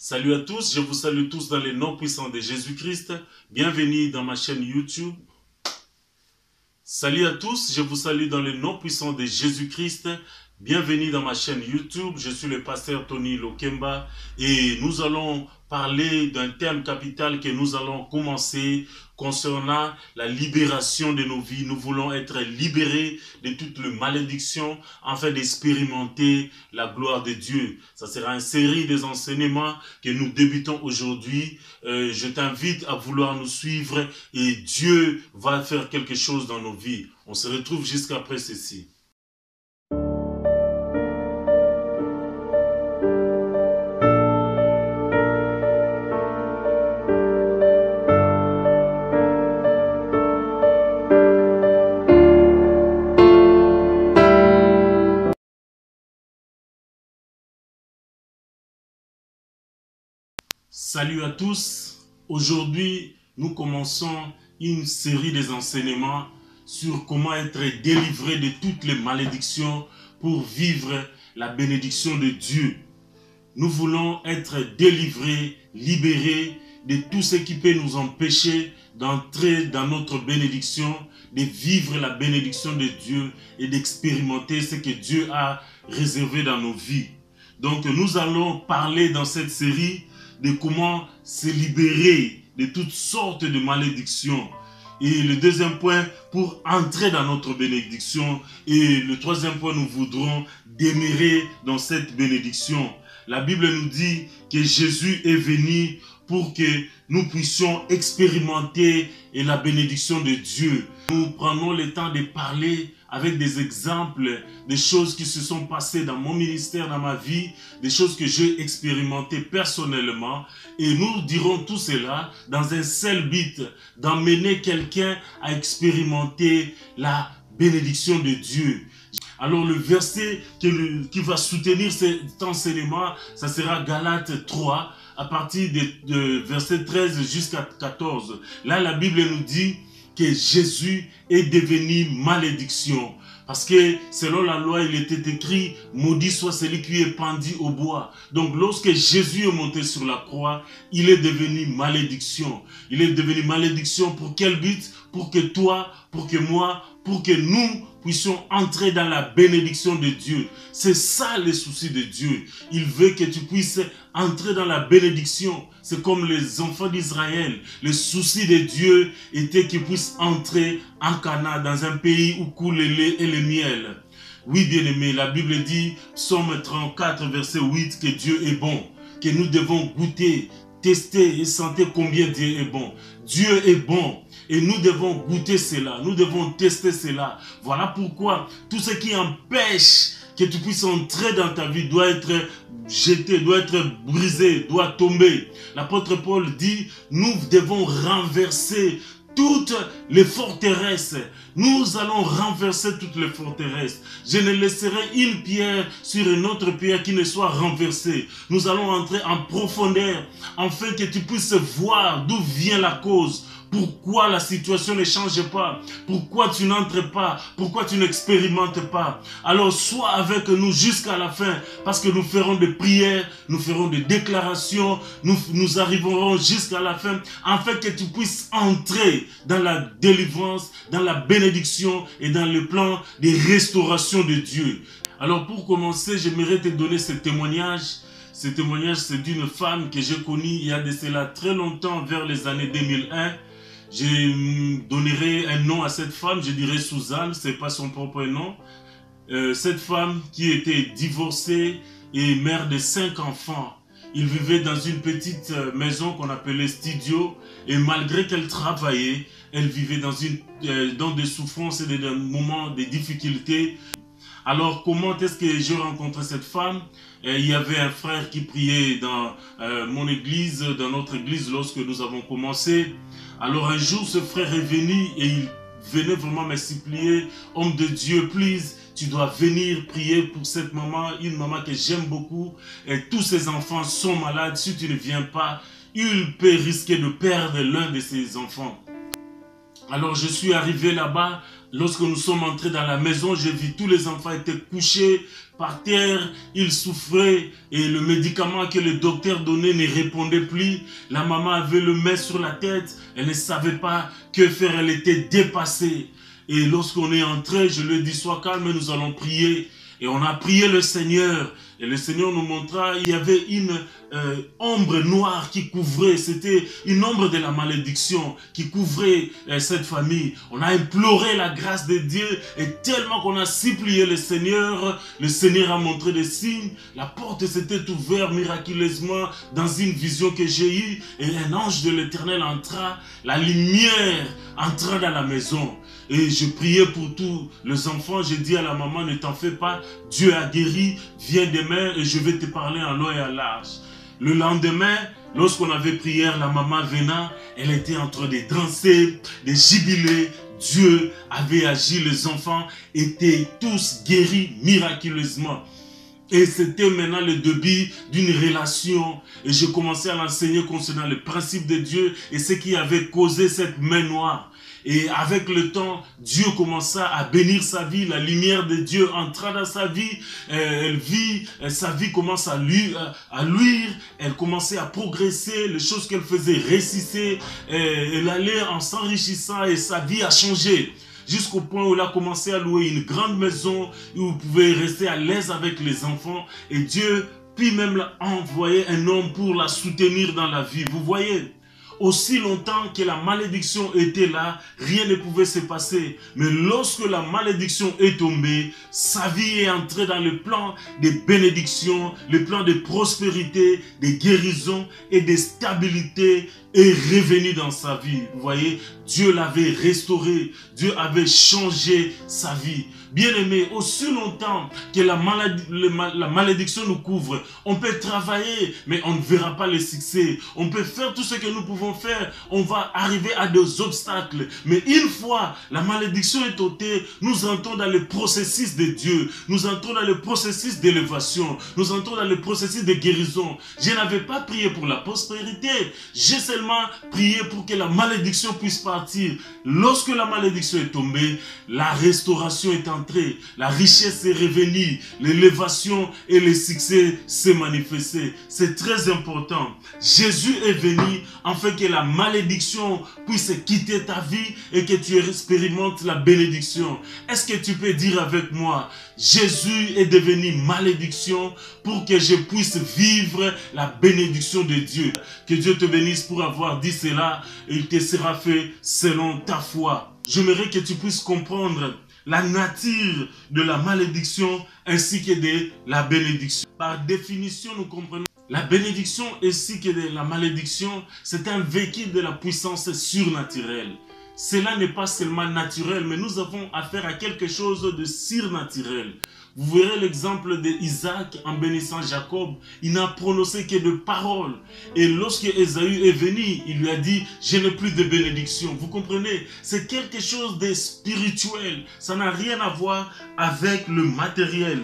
Salut à tous, je vous salue tous dans les noms puissants de Jésus-Christ. Bienvenue dans ma chaîne YouTube. Salut à tous, je vous salue dans les noms puissants de Jésus-Christ. Bienvenue dans ma chaîne YouTube. Je suis le pasteur Tony Lokemba et nous allons parler d'un thème capital que nous allons commencer concernant la libération de nos vies. Nous voulons être libérés de toute la malédiction afin d'expérimenter la gloire de Dieu. Ça sera une série des enseignements que nous débutons aujourd'hui. Je t'invite à vouloir nous suivre et Dieu va faire quelque chose dans nos vies. On se retrouve jusqu'après ceci. Salut à tous, aujourd'hui nous commençons une série des enseignements sur comment être délivré de toutes les malédictions pour vivre la bénédiction de Dieu. Nous voulons être délivrés, libérés de tout ce qui peut nous empêcher d'entrer dans notre bénédiction, de vivre la bénédiction de Dieu et d'expérimenter ce que Dieu a réservé dans nos vies. Donc nous allons parler dans cette série de comment se libérer de toutes sortes de malédictions. Et le deuxième point, pour entrer dans notre bénédiction. Et le troisième point, nous voudrons demeurer dans cette bénédiction. La Bible nous dit que Jésus est venu pour que nous puissions expérimenter la bénédiction de Dieu. Nous prenons le temps de parler avec des exemples, des choses qui se sont passées dans mon ministère, dans ma vie, des choses que j'ai expérimentées personnellement. Et nous dirons tout cela dans un seul but, d'emmener quelqu'un à expérimenter la bénédiction de Dieu. Alors le verset qui va soutenir cet enseignement, ça sera Galates 3, à partir de verset 13 jusqu'à 14. Là, la Bible nous dit que Jésus est devenu malédiction. Parce que selon la loi, il était écrit, maudit soit celui qui est pendu au bois. Donc lorsque Jésus est monté sur la croix, il est devenu malédiction. Il est devenu malédiction pour quel but? Pour que toi, pour que moi, pour que nous puissions entrer dans la bénédiction de Dieu. C'est ça le souci de Dieu. Il veut que tu puisses entrer dans la bénédiction. C'est comme les enfants d'Israël. Le souci de Dieu était qu'ils puissent entrer en Canaan, dans un pays où coule le lait et le miel. Oui, bien-aimé, la Bible dit, Psaume 34, verset 8, que Dieu est bon, que nous devons goûter, tester et sentir combien Dieu est bon. Dieu est bon. Et nous devons goûter cela, nous devons tester cela. Voilà pourquoi tout ce qui empêche que tu puisses entrer dans ta vie doit être jeté, doit être brisé, doit tomber. L'apôtre Paul dit, nous devons renverser toutes les forteresses. Nous allons renverser toutes les forteresses. Je ne laisserai une pierre sur une autre pierre qui ne soit renversée. Nous allons entrer en profondeur afin que tu puisses voir d'où vient la cause. Pourquoi la situation ne change pas? Pourquoi tu n'entres pas? Pourquoi tu n'expérimentes pas? Alors sois avec nous jusqu'à la fin, parce que nous ferons des prières, nous ferons des déclarations, nous arriverons jusqu'à la fin, afin que tu puisses entrer dans la délivrance, dans la bénédiction et dans le plan de restauration de Dieu. Alors pour commencer, j'aimerais te donner ce témoignage. Ce témoignage, c'est d'une femme que j'ai connue il y a de cela très longtemps, vers les années 2001. Je donnerai un nom à cette femme, je dirais Suzanne, ce n'est pas son propre nom. Cette femme qui était divorcée et mère de 5 enfants. Il vivait dans une petite maison qu'on appelait studio. Et malgré qu'elle travaillait, elle vivait dans des souffrances et des moments de difficultés. Alors, comment est-ce que j'ai rencontré cette femme? Il y avait un frère qui priait dans mon église, dans notre église, lorsque nous avons commencé. Alors, un jour, ce frère est venu et il venait vraiment me supplier. Homme de Dieu, please, tu dois venir prier pour cette maman, une maman que j'aime beaucoup. Et tous ses enfants sont malades. Si tu ne viens pas, il peut risquer de perdre l'un de ses enfants. Alors, je suis arrivé là-bas Lorsque nous sommes entrés dans la maison, j'ai vu tous les enfants étaient couchés par terre, ils souffraient et le médicament que le docteur donnait ne répondait plus. La maman avait le main sur la tête, elle ne savait pas que faire, elle était dépassée. Et lorsqu'on est entré, je lui ai dit, sois calme, nous allons prier. Et on a prié le Seigneur. Et le Seigneur nous montra, il y avait une ombre noire qui couvrait, c'était une ombre de la malédiction qui couvrait cette famille. On a imploré la grâce de Dieu et tellement qu'on a supplié le Seigneur a montré des signes. La porte s'était ouverte miraculeusement dans une vision que j'ai eue et un ange de l'Éternel entra, la lumière entra dans la maison. Et je priais pour tous les enfants, j'ai dit à la maman, ne t'en fais pas, Dieu a guéri, viens demain et je vais te parler en long et en large. Le lendemain, lorsqu'on avait prière, la maman venant, elle était en train de danser, de jubiler. Dieu avait agi, les enfants étaient tous guéris miraculeusement. Et c'était maintenant le début d'une relation. Et je commençais à l'enseigner concernant le principe de Dieu et ce qui avait causé cette main noire. Et avec le temps, Dieu commença à bénir sa vie. La lumière de Dieu entra dans sa vie. Elle vit, sa vie commence à luire. Elle commençait à progresser. Les choses qu'elle faisait réussissaient. Elle allait en s'enrichissant et sa vie a changé. Jusqu'au point où elle a commencé à louer une grande maison où vous pouvez rester à l'aise avec les enfants. Et Dieu puis même envoyer un homme pour la soutenir dans la vie. Vous voyez? Aussi longtemps que la malédiction était là, rien ne pouvait se passer. Mais lorsque la malédiction est tombée, sa vie est entrée dans le plan de bénédiction, le plan de prospérité, de guérison et de stabilité est revenu dans sa vie. Vous voyez, Dieu l'avait restauré, Dieu avait changé sa vie. Bien-aimé, aussi longtemps que la malédiction nous couvre, on peut travailler, mais on ne verra pas le succès. On peut faire tout ce que nous pouvons faire, on va arriver à des obstacles. Mais une fois la malédiction est ôtée, nous entrons dans le processus de Dieu. Nous entrons dans le processus d'élévation. Nous entrons dans le processus de guérison. Je n'avais pas prié pour la prospérité. J'ai seulement prié pour que la malédiction puisse partir. Lorsque la malédiction est tombée, la restauration est entrée, la richesse est revenue, l'élévation et le succès s'est manifesté. C'est très important. Jésus est venu afin que la malédiction puisse quitter ta vie et que tu expérimentes la bénédiction. Est-ce que tu peux dire avec moi, Jésus est devenu malédiction pour que je puisse vivre la bénédiction de Dieu. Que Dieu te bénisse pour avoir dit cela et il te sera fait selon ta foi. J'aimerais que tu puisses comprendre la nature de la malédiction ainsi que de la bénédiction. Par définition, nous comprenons la bénédiction ainsi que de la malédiction, c'est un véhicule de la puissance surnaturelle. Cela n'est pas seulement naturel, mais nous avons affaire à quelque chose de surnaturel. Vous verrez l'exemple d'Isaac en bénissant Jacob. Il n'a prononcé que de paroles. Et lorsque Ésaü est venu, il lui a dit, je n'ai plus de bénédiction. Vous comprenez? C'est quelque chose de spirituel. Ça n'a rien à voir avec le matériel.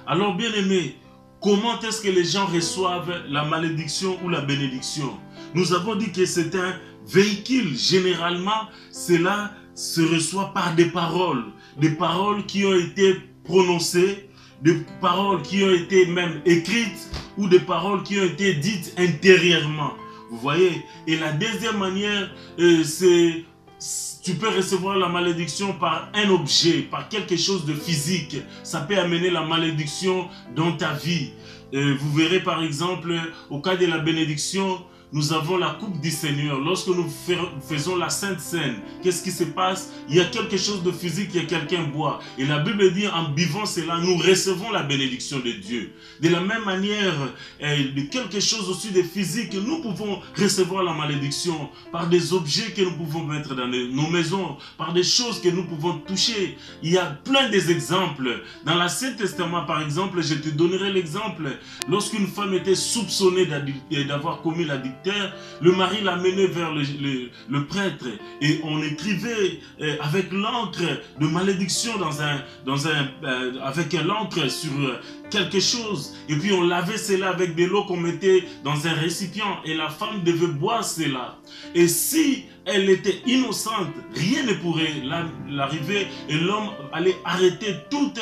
Alors bien aimé, comment est-ce que les gens reçoivent la malédiction ou la bénédiction? Nous avons dit que c'est un véhicule. Généralement, cela se reçoit par des paroles qui ont été prononcées, des paroles qui ont été même écrites ou des paroles qui ont été dites intérieurement. Vous voyez? Et la deuxième manière, c'est tu peux recevoir la malédiction par un objet, par quelque chose de physique. Ça peut amener la malédiction dans ta vie. Vous verrez par exemple, au cas de la bénédiction, nous avons la coupe du Seigneur. Lorsque nous faisons la Sainte Seine, qu'est-ce qui se passe? Il y a quelque chose de physique que quelqu'un boit. Et la Bible dit, en buvant cela, nous recevons la bénédiction de Dieu. De la même manière, de quelque chose aussi de physique, nous pouvons recevoir la malédiction par des objets que nous pouvons mettre dans nos maisons, par des choses que nous pouvons toucher. Il y a plein d'exemples. Dans l'Ancien Testament, par exemple, je te donnerai l'exemple. Lorsqu'une femme était soupçonnée d'avoir commis l'adultère, serviteur, le mari l'amenait vers le prêtre et on écrivait avec l'encre de malédiction avec l'encre sur quelque chose. Et puis on lavait cela avec de l'eau qu'on mettait dans un récipient et la femme devait boire cela. Et si elle était innocente, rien ne pourrait l'arriver et l'homme allait arrêter toute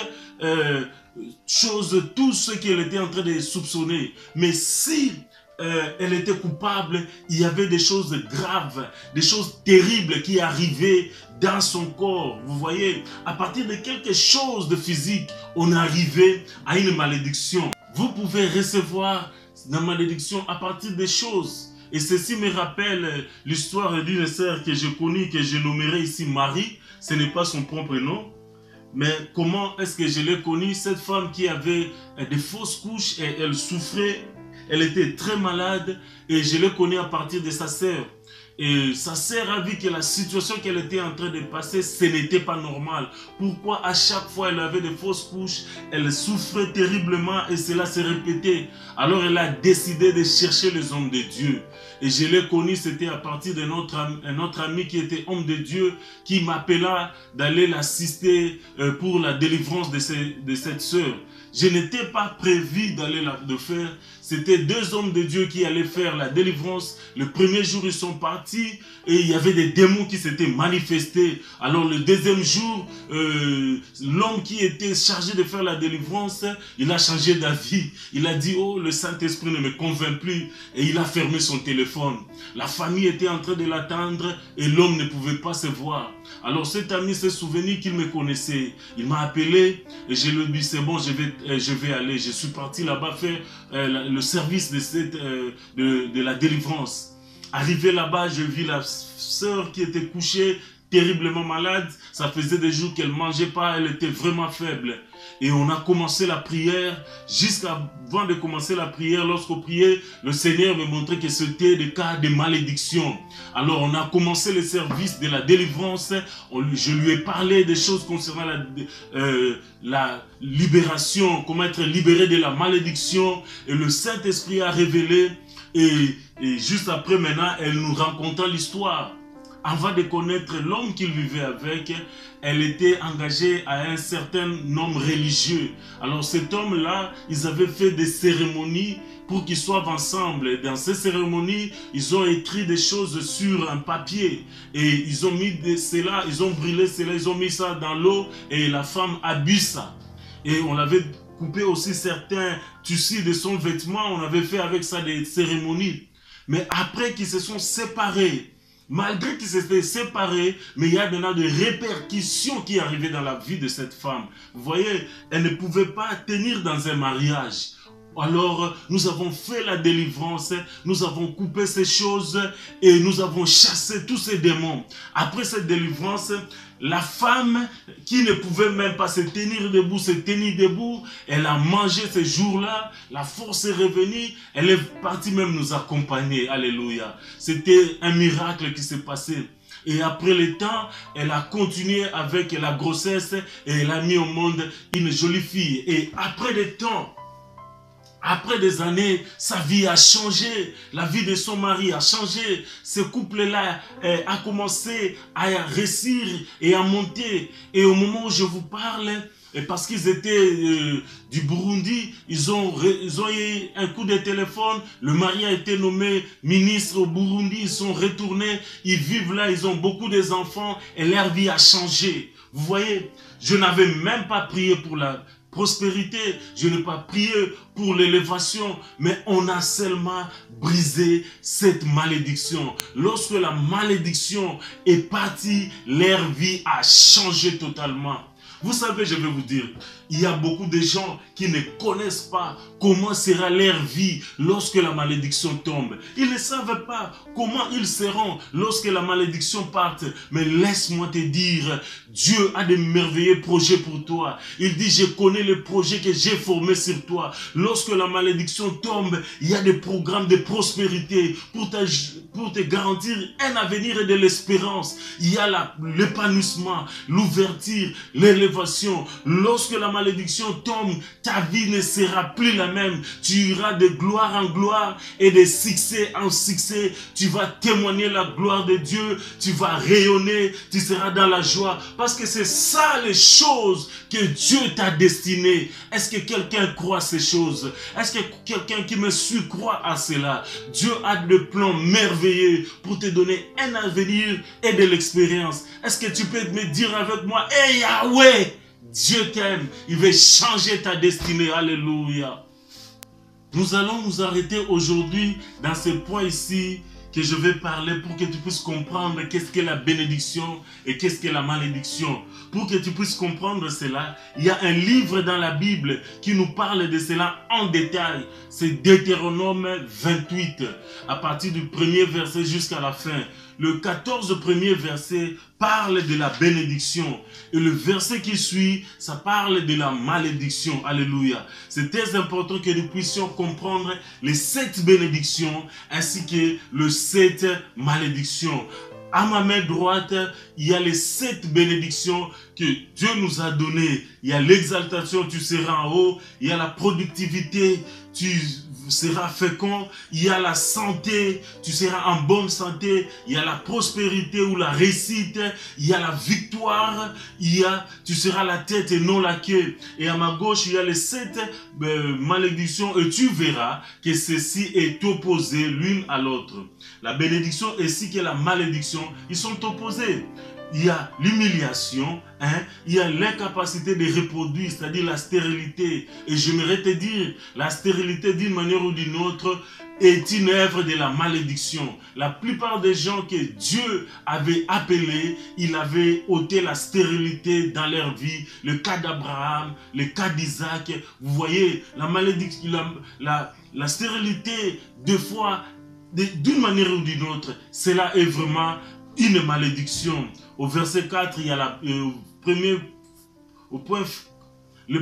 chose, tout ce qu'elle était en train de soupçonner. Mais si elle était coupable, il y avait des choses graves, des choses terribles qui arrivaient dans son corps. Vous voyez, à partir de quelque chose de physique, on arrivait à une malédiction. Vous pouvez recevoir la malédiction à partir des choses. Et ceci me rappelle l'histoire d'une sœur que j'ai connue, que je nommerai ici Marie. Ce n'est pas son propre nom. Mais comment est-ce que je l'ai connue? Cette femme qui avait des fausses couches et elle souffrait. Elle était très malade et je l'ai connue à partir de sa sœur. Et sa sœur a vu que la situation qu'elle était en train de passer, ce n'était pas normal. Pourquoi à chaque fois elle avait des fausses couches, elle souffrait terriblement et cela se répétait. Alors elle a décidé de chercher les hommes de Dieu. Et je l'ai connu, c'était à partir de notre ami qui était homme de Dieu, qui m'appela d'aller l'assister pour la délivrance de cette sœur. Je n'étais pas prévu d'aller le faire. C'était deux hommes de Dieu qui allaient faire la délivrance. Le premier jour, ils sont partis et il y avait des démons qui s'étaient manifestés. Alors le deuxième jour, l'homme qui était chargé de faire la délivrance, il a changé d'avis. Il a dit, oh, le Saint-Esprit ne me convainc plus. Et il a fermé son téléphone. La famille était en train de l'attendre et l'homme ne pouvait pas se voir. Alors cet ami s'est souvenu qu'il me connaissait. Il m'a appelé et je lui ai dit, c'est bon, je vais aller. Je suis parti là-bas faire le service de la délivrance. Arrivé là-bas, je vis la sœur qui était couchée, terriblement malade. Ça faisait des jours qu'elle ne mangeait pas, elle était vraiment faible. Et on a commencé la prière. Jusqu'avant de commencer la prière, lorsqu'on priait, le Seigneur me montrait que c'était des cas de malédiction. Alors on a commencé le service de la délivrance. Je lui ai parlé des choses concernant la libération, comment être libéré de la malédiction. Et le Saint-Esprit a révélé. Et juste après maintenant, elle nous raconta l'histoire. Avant de connaître l'homme qu'il vivait avec, elle était engagée à un certain homme religieux. Alors cet homme-là, ils avaient fait des cérémonies pour qu'ils soient ensemble. Dans ces cérémonies, ils ont écrit des choses sur un papier. Et ils ont mis cela, ils ont brûlé cela, ils ont mis ça dans l'eau et la femme a bu ça. Et on l'avait coupé aussi certains tissus de son vêtement, on avait fait avec ça des cérémonies. Mais après qu'ils se sont séparés, malgré qu'ils s'étaient séparés, mais il y a maintenant des répercussions qui arrivaient dans la vie de cette femme. Vous voyez, elle ne pouvait pas tenir dans un mariage. Alors, nous avons fait la délivrance, nous avons coupé ces choses et nous avons chassé tous ces démons. Après cette délivrance, la femme qui ne pouvait même pas se tenir debout, elle a mangé ce jour-là, la force est revenue, elle est partie même nous accompagner. Alléluia. C'était un miracle qui s'est passé. Et après le temps, elle a continué avec la grossesse et elle a mis au monde une jolie fille. Et après le temps, après des années, sa vie a changé, la vie de son mari a changé, ce couple-là a commencé à réussir et à monter. Et au moment où je vous parle, parce qu'ils étaient du Burundi, ils ont eu un coup de téléphone, le mari a été nommé ministre au Burundi, ils sont retournés, ils vivent là, ils ont beaucoup d'enfants et leur vie a changé. Vous voyez, je n'avais même pas prié pour la prospérité, je n'ai pas prié pour l'élévation, mais on a seulement brisé cette malédiction. Lorsque la malédiction est partie, leur vie a changé totalement. Vous savez, je vais vous dire, il y a beaucoup de gens qui ne connaissent pas comment sera leur vie lorsque la malédiction tombe. Ils ne savent pas comment ils seront lorsque la malédiction parte. Mais laisse-moi te dire, Dieu a de merveilleux projets pour toi. Il dit, je connais les projets que j'ai formés sur toi. Lorsque la malédiction tombe, il y a des programmes de prospérité pour te garantir un avenir et de l'espérance. Il y a l'épanouissement, l'ouverture, l'élévation. Lorsque la malédiction tombe, ta vie ne sera plus la même. Tu iras de gloire en gloire et de succès en succès. Tu vas témoigner la gloire de Dieu, tu vas rayonner, tu seras dans la joie. Parce que c'est ça les choses que Dieu t'a destinées. Est-ce que quelqu'un croit à ces choses? Est-ce que quelqu'un qui me suit croit à cela? Dieu a des plans merveilleux pour te donner un avenir et de l'expérience. Est-ce que tu peux me dire avec moi, hey Yahweh, Dieu t'aime, il veut changer ta destinée. Alléluia. Nous allons nous arrêter aujourd'hui dans ce point ici que je vais parler pour que tu puisses comprendre qu'est-ce qu'est la bénédiction et qu'est-ce qu'est la malédiction. Pour que tu puisses comprendre cela, il y a un livre dans la Bible qui nous parle de cela en détail. C'est Deutéronome 28, à partir du premier verset jusqu'à la fin. Le 14 premier verset parle de la bénédiction. Et le verset qui suit, ça parle de la malédiction. Alléluia. C'est très important que nous puissions comprendre les 7 bénédictions ainsi que les 7 malédictions. À ma main droite, il y a les 7 bénédictions que Dieu nous a données. Il y a l'exaltation, tu seras en haut. Il y a la productivité, tu seras fécond. Il y a la santé, tu seras en bonne santé. Il y a la prospérité ou la réussite. Il y a la victoire. Tu seras la tête et non la queue. Et à ma gauche, il y a les 7 malédictions. Et tu verras que ceci est opposé l'une à l'autre. La bénédiction ainsi que la malédiction, ils sont opposés. Il y a l'humiliation, il y a l'incapacité de reproduire, c'est-à-dire la stérilité. Et j'aimerais te dire, la stérilité d'une manière ou d'une autre est une œuvre de la malédiction. La plupart des gens que Dieu avait appelés, il avait ôté la stérilité dans leur vie. Le cas d'Abraham, le cas d'Isaac. Vous voyez, la malédiction, la stérilité, des fois, d'une manière ou d'une autre, cela est vraiment une malédiction. Au verset 4, il y a le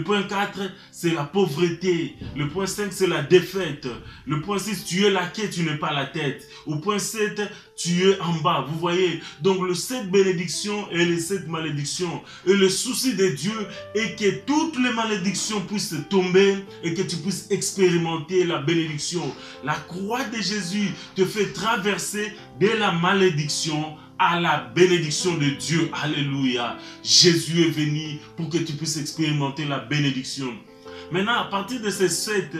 point 4, c'est la pauvreté. Le point 5, c'est la défaite. Le point 6, tu es la queue, tu n'es pas la tête. Au point 7, tu es en bas. Vous voyez, donc le 7 bénédictions et les 7 malédictions. Et le souci de Dieu est que toutes les malédictions puissent tomber et que tu puisses expérimenter la bénédiction. La croix de Jésus te fait traverser de la malédiction à la bénédiction de Dieu. Alléluia. Jésus est venu pour que tu puisses expérimenter la bénédiction. Maintenant, à partir de ces 7,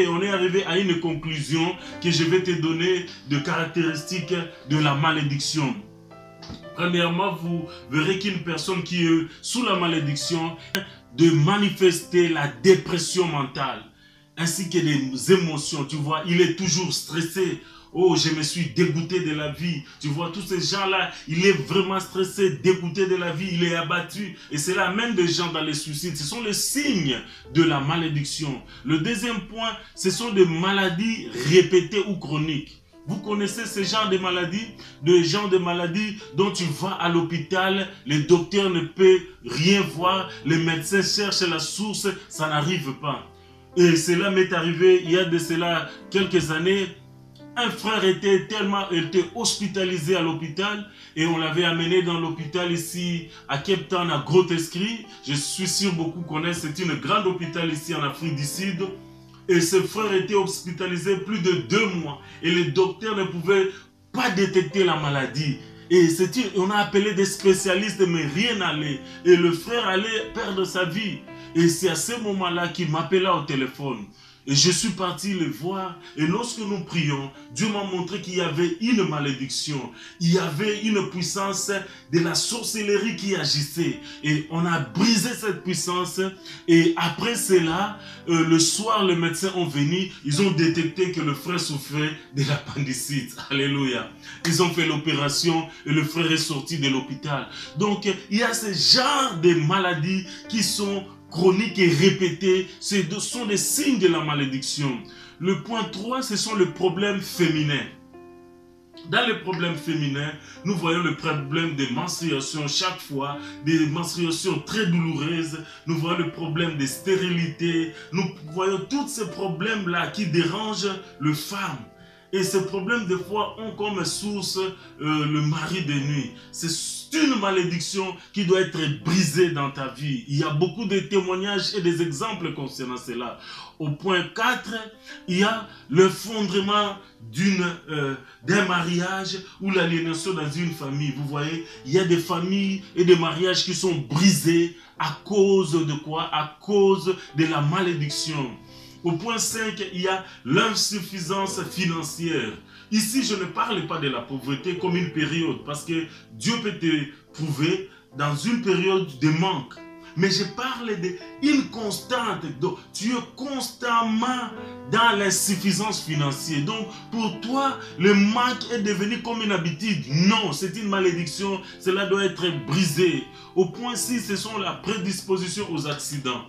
on est arrivé à une conclusion que je vais te donner de caractéristiques de la malédiction. Premièrement, vous verrez qu'une personne qui est sous la malédiction de manifester la dépression mentale ainsi que des émotions. Tu vois, il est toujours stressé. Oh, je me suis dégoûté de la vie. Tu vois, tous ces gens-là, il est vraiment stressé, dégoûté de la vie, il est abattu. Et c'est là même des gens dans les suicides. Ce sont les signes de la malédiction. Le deuxième point, ce sont des maladies répétées ou chroniques. Vous connaissez ce genre de maladies? Des genres de maladies dont tu vas à l'hôpital, les docteurs ne peuvent rien voir, les médecins cherchent la source, ça n'arrive pas. Et cela m'est arrivé il y a de cela quelques années. Un frère était hospitalisé à l'hôpital et on l'avait amené dans l'hôpital ici à Cape Town, à Grotescrie. Je suis sûr beaucoup connaissent, c'est une grande hôpital ici en Afrique du Sud. Et ce frère était hospitalisé plus de 2 mois et les docteurs ne pouvaient pas détecter la maladie. Et on a appelé des spécialistes mais rien n'allait. Et le frère allait perdre sa vie. Et c'est à ce moment-là qu'il m'appela au téléphone. Et je suis parti le voir. Et lorsque nous prions, Dieu m'a montré qu'il y avait une malédiction. Il y avait une puissance de la sorcellerie qui agissait. Et on a brisé cette puissance. Et après cela, le soir, les médecins ont venu. Ils ont détecté que le frère souffrait de l'appendicite. Alléluia. Ils ont fait l'opération et le frère est sorti de l'hôpital. Donc, il y a ce genre de maladies qui sont chroniques et répétées, ce sont des signes de la malédiction. Le point 3, ce sont les problèmes féminins. Dans les problèmes féminins, nous voyons le problème des menstruations chaque fois, des menstruations très douloureuses. Nous voyons le problème de stérilité. Nous voyons tous ces problèmes-là qui dérangent les femmes. Et ces problèmes, des fois, ont comme source le mari de nuit. C'est une malédiction qui doit être brisée dans ta vie. Il y a beaucoup de témoignages et des exemples concernant cela. Au point 4, il y a le fondement d'un mariage ou l'aliénation dans une famille. Vous voyez, il y a des familles et des mariages qui sont brisés à cause de quoi? À cause de la malédiction. Au point 5, il y a l'insuffisance financière. Ici, je ne parle pas de la pauvreté comme une période, parce que Dieu peut te prouver dans une période de manque. Mais je parle d'une constante. Donc, tu es constamment dans l'insuffisance financière. Donc, pour toi, le manque est devenu comme une habitude. Non, c'est une malédiction. Cela doit être brisé. Au point 6, ce sont la prédisposition aux accidents.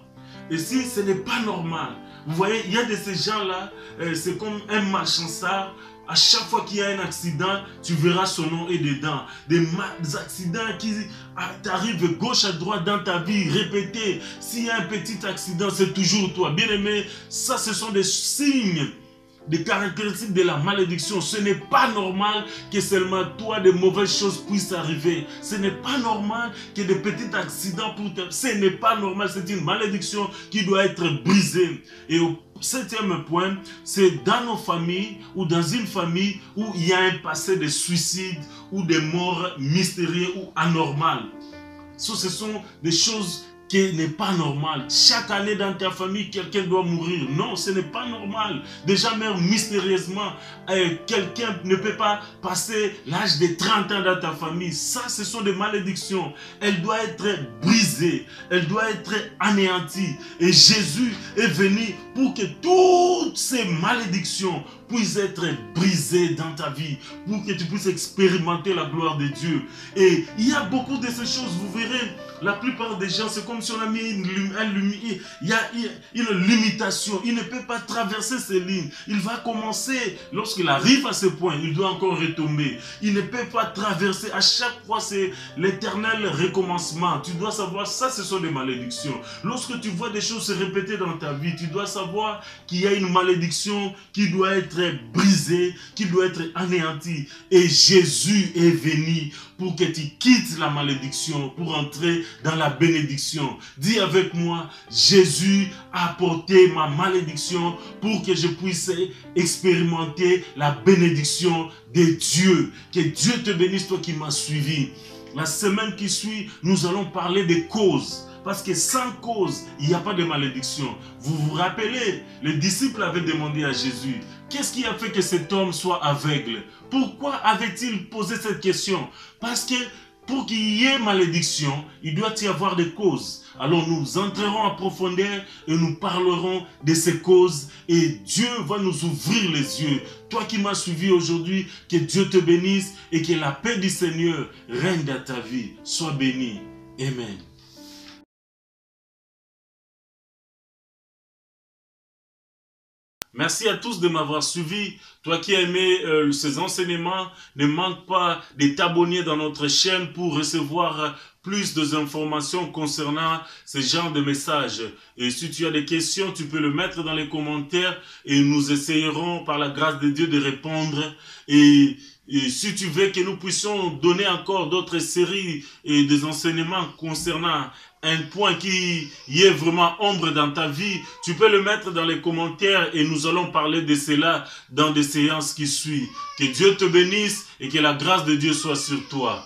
Et si ce n'est pas normal, vous voyez, il y a de ces gens-là, c'est comme un malchanceur. À chaque fois qu'il y a un accident, tu verras son nom est dedans. Des accidents qui t'arrivent gauche à droite dans ta vie, répétés. S'il y a un petit accident, c'est toujours toi. Bien aimé, ça, ce sont des signes, des caractéristiques de la malédiction. Ce n'est pas normal que seulement toi, de mauvaises choses puissent arriver. Ce n'est pas normal que des petits accidents pour te... Ce n'est pas normal, c'est une malédiction qui doit être brisée. Et au 7e point, c'est dans nos familles ou dans une famille où il y a un passé de suicide ou de morts mystérieux ou anormales. Ce sont des choses qui n'est pas normal. Chaque année dans ta famille, quelqu'un doit mourir. Non, ce n'est pas normal. Déjà même mystérieusement, quelqu'un ne peut pas passer l'âge de 30 ans dans ta famille. Ça, ce sont des malédictions. Elle doit être brisée. Elle doit être anéantie. Et Jésus est venu pour que toutes ces malédictions puissent être brisées dans ta vie. Pour que tu puisses expérimenter la gloire de Dieu. Et il y a beaucoup de ces choses, vous verrez. La plupart des gens, c'est comme si on a mis il y a une limitation. Il ne peut pas traverser ces lignes. Il va commencer, lorsqu'il arrive à ce point, il doit encore retomber. Il ne peut pas traverser. À chaque fois, c'est l'éternel recommencement. Tu dois savoir, ça, ce sont des malédictions. Lorsque tu vois des choses se répéter dans ta vie, tu dois savoir qu'il y a une malédiction qui doit être brisée, qui doit être anéantie. Et Jésus est venu pour que tu quittes la malédiction, pour entrer dans la bénédiction. Dis avec moi, Jésus a porté ma malédiction pour que je puisse expérimenter la bénédiction de Dieu. Que Dieu te bénisse, toi qui m'as suivi. La semaine qui suit, nous allons parler des causes. Parce que sans cause, il n'y a pas de malédiction. Vous vous rappelez, les disciples avaient demandé à Jésus, qu'est-ce qui a fait que cet homme soit aveugle? Pourquoi avait-il posé cette question? Parce que pour qu'il y ait malédiction, il doit y avoir des causes. Alors nous entrerons en profondeur et nous parlerons de ces causes. Et Dieu va nous ouvrir les yeux. Toi qui m'as suivi aujourd'hui, que Dieu te bénisse et que la paix du Seigneur règne dans ta vie. Sois béni. Amen. Merci à tous de m'avoir suivi. Toi qui as aimé ces enseignements, ne manque pas de t'abonner dans notre chaîne pour recevoir plus d'informations concernant ce genre de messages. Et si tu as des questions, tu peux le mettre dans les commentaires et nous essayerons par la grâce de Dieu de répondre. Et si tu veux que nous puissions donner encore d'autres séries et des enseignements concernant un point qui y est vraiment ombre dans ta vie, tu peux le mettre dans les commentaires et nous allons parler de cela dans des séances qui suivent. Que Dieu te bénisse et que la grâce de Dieu soit sur toi.